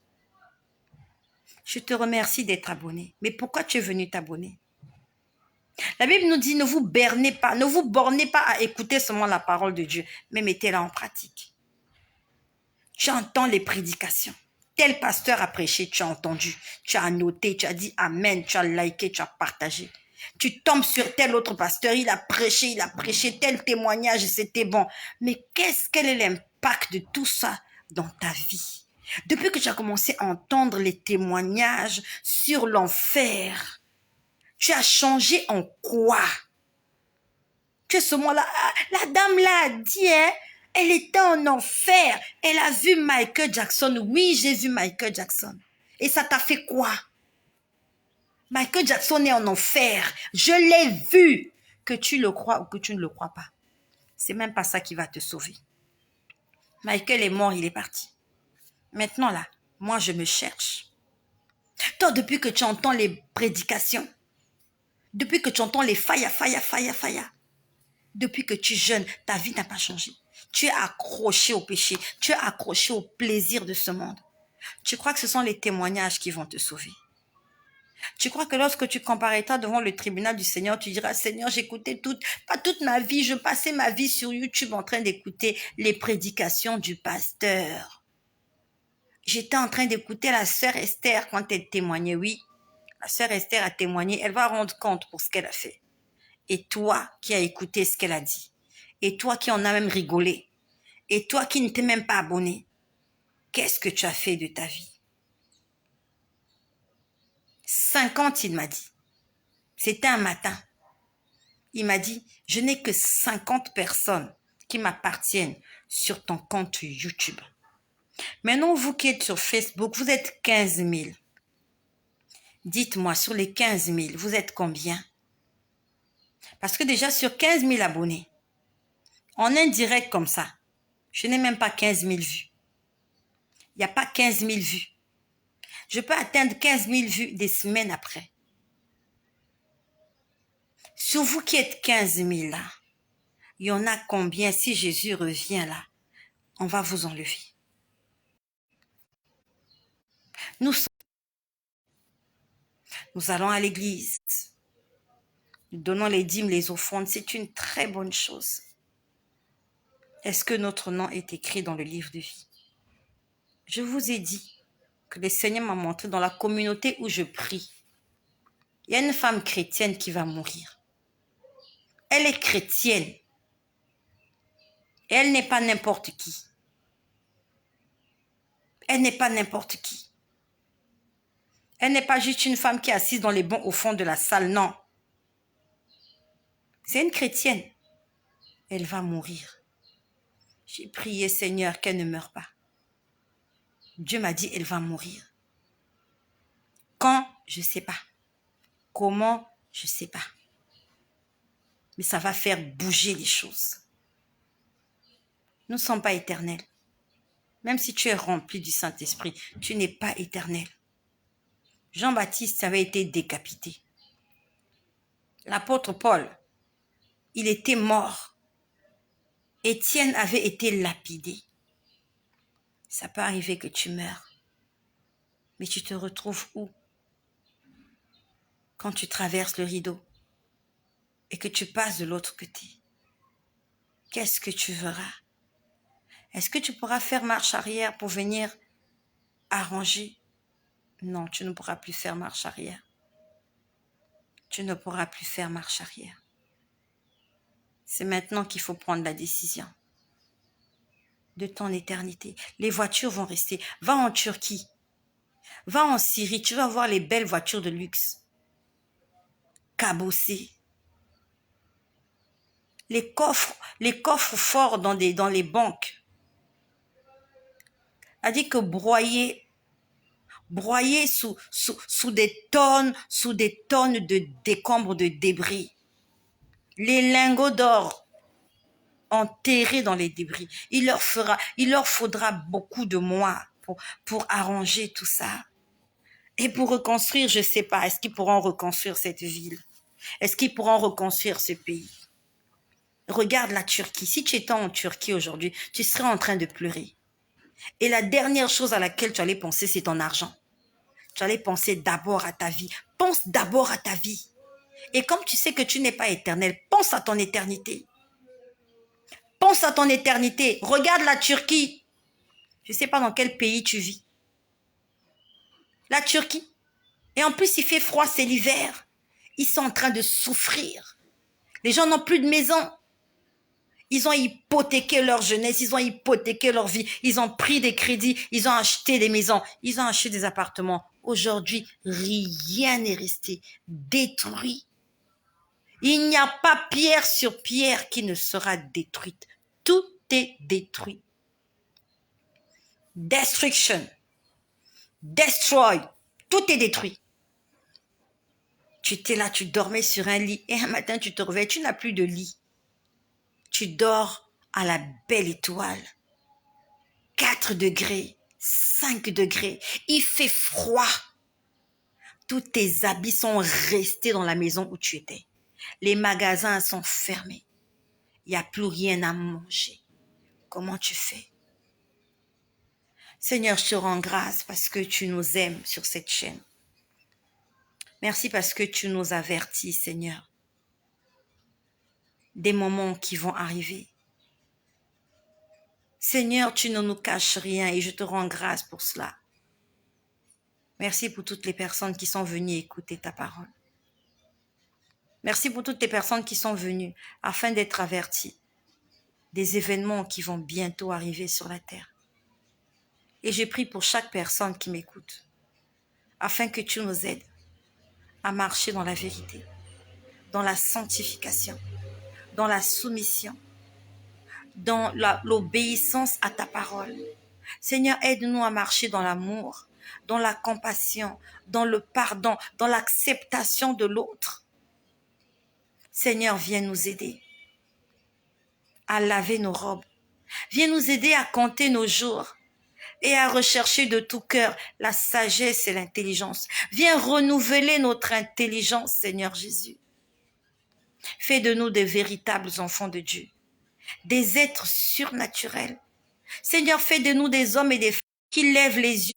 Je te remercie d'être abonné. Mais pourquoi tu es venu t'abonner? La Bible nous dit, ne vous bornez pas à écouter seulement la parole de Dieu, mais mettez-la en pratique. Tu entends les prédications. Tel pasteur a prêché, tu as entendu, tu as noté, tu as dit amen, tu as liké, tu as partagé. Tu tombes sur tel autre pasteur, il a prêché, tel témoignage, c'était bon. Mais quel est l'impact de tout ça dans ta vie? Depuis que tu as commencé à entendre les témoignages sur l'enfer, tu as changé en quoi? Que ce moment-là, la dame là a dit, hein, elle était en enfer. Elle a vu Michael Jackson. Oui, j'ai vu Michael Jackson. Et ça t'a fait quoi? Michael Jackson est en enfer. Je l'ai vu. Que tu le crois ou que tu ne le crois pas. C'est même pas ça qui va te sauver. Michael est mort, il est parti. Maintenant là, moi je me cherche. Toi, depuis que tu entends les prédications, depuis que tu entends les faya, depuis que tu jeûnes, ta vie n'a pas changé. Tu es accroché au péché. Tu es accroché au plaisir de ce monde. Tu crois que ce sont les témoignages qui vont te sauver. Tu crois que lorsque tu comparaîtras devant le tribunal du Seigneur, tu diras, Seigneur, j'écoutais pas toute ma vie, je passais ma vie sur YouTube en train d'écouter les prédications du pasteur. J'étais en train d'écouter la sœur Esther quand elle témoignait. Oui, la sœur Esther a témoigné, elle va rendre compte pour ce qu'elle a fait. Et toi qui as écouté ce qu'elle a dit, et toi qui en as même rigolé, et toi qui ne t'es même pas abonné, qu'est-ce que tu as fait de ta vie? 50, il m'a dit. C'était un matin. Il m'a dit, je n'ai que 50 personnes qui m'appartiennent sur ton compte YouTube. Maintenant, vous qui êtes sur Facebook, vous êtes 15 000. Dites-moi, sur les 15 000, vous êtes combien? Parce que déjà, sur 15 000 abonnés, en indirect comme ça, je n'ai même pas 15 000 vues. Il n'y a pas 15 000 vues. Je peux atteindre 15 000 vues des semaines après. Sur vous qui êtes 15 000 là, il y en a combien si Jésus revient là, on va vous enlever. Nous allons à l'église. Nous donnons les dîmes, les offrandes. C'est une très bonne chose. Est-ce que notre nom est écrit dans le livre de vie? Je vous ai dit que le Seigneur m'a montré dans la communauté où je prie. Il y a une femme chrétienne qui va mourir. Elle est chrétienne. Et elle n'est pas n'importe qui. Elle n'est pas n'importe qui. Elle n'est pas juste une femme qui est assise dans les bancs au fond de la salle, non. C'est une chrétienne. Elle va mourir. J'ai prié, Seigneur, qu'elle ne meure pas. Dieu m'a dit, elle va mourir. Quand? Je ne sais pas. Comment? Je ne sais pas. Mais ça va faire bouger les choses. Nous ne sommes pas éternels. Même si tu es rempli du Saint-Esprit, tu n'es pas éternel. Jean-Baptiste avait été décapité. L'apôtre Paul, il était mort. Étienne avait été lapidé. Ça peut arriver que tu meurs. Mais tu te retrouves où? Quand tu traverses le rideau et que tu passes de l'autre côté. Qu'est-ce que tu verras? Est-ce que tu pourras faire marche arrière pour venir arranger Non, tu ne pourras plus faire marche arrière. Tu ne pourras plus faire marche arrière. C'est maintenant qu'il faut prendre la décision de ton éternité. Les voitures vont rester. Va en Turquie. Va en Syrie. Tu vas voir les belles voitures de luxe. Cabossées. Les coffres forts dans les banques. A dit que broyer sous des tonnes de décombres, de débris. Les lingots d'or enterrés dans les débris. Il leur faudra beaucoup de mois pour arranger tout ça. Et pour reconstruire, je ne sais pas, est-ce qu'ils pourront reconstruire cette ville? Est-ce qu'ils pourront reconstruire ce pays? Regarde la Turquie. Si tu étais en Turquie aujourd'hui, tu serais en train de pleurer. Et la dernière chose à laquelle tu allais penser, c'est ton argent. Tu allais penser d'abord à ta vie. Pense d'abord à ta vie. Et comme tu sais que tu n'es pas éternel, pense à ton éternité. Pense à ton éternité. Regarde la Turquie. Je ne sais pas dans quel pays tu vis. La Turquie. Et en plus, il fait froid, c'est l'hiver. Ils sont en train de souffrir. Les gens n'ont plus de maison. Ils ont hypothéqué leur jeunesse, ils ont hypothéqué leur vie, ils ont pris des crédits, ils ont acheté des maisons, ils ont acheté des appartements. Aujourd'hui, rien n'est resté, détruit. Il n'y a pas pierre sur pierre qui ne sera détruite. Tout est détruit. Destruction. Destroy. Tout est détruit. Tu étais là, tu dormais sur un lit et un matin tu te réveilles, tu n'as plus de lit. Tu dors à la belle étoile. 4 degrés, 5 degrés. Il fait froid. Tous tes habits sont restés dans la maison où tu étais. Les magasins sont fermés. Il n'y a plus rien à manger. Comment tu fais? Seigneur, je te rends grâce parce que tu nous aimes sur cette chaîne. Merci parce que tu nous avertis, Seigneur, des moments qui vont arriver. Seigneur, tu ne nous caches rien et je te rends grâce pour cela. Merci pour toutes les personnes qui sont venues écouter ta parole. Merci pour toutes les personnes qui sont venues afin d'être averties des événements qui vont bientôt arriver sur la terre. Et je prie pour chaque personne qui m'écoute afin que tu nous aides à marcher dans la vérité, dans la sanctification, dans la soumission, dans l'obéissance à ta parole. Seigneur, aide-nous à marcher dans l'amour, dans la compassion, dans le pardon, dans l'acceptation de l'autre. Seigneur, viens nous aider à laver nos robes. Viens nous aider à compter nos jours et à rechercher de tout cœur la sagesse et l'intelligence. Viens renouveler notre intelligence, Seigneur Jésus. Fais de nous des véritables enfants de Dieu, des êtres surnaturels. Seigneur, fais de nous des hommes et des femmes qui lèvent les yeux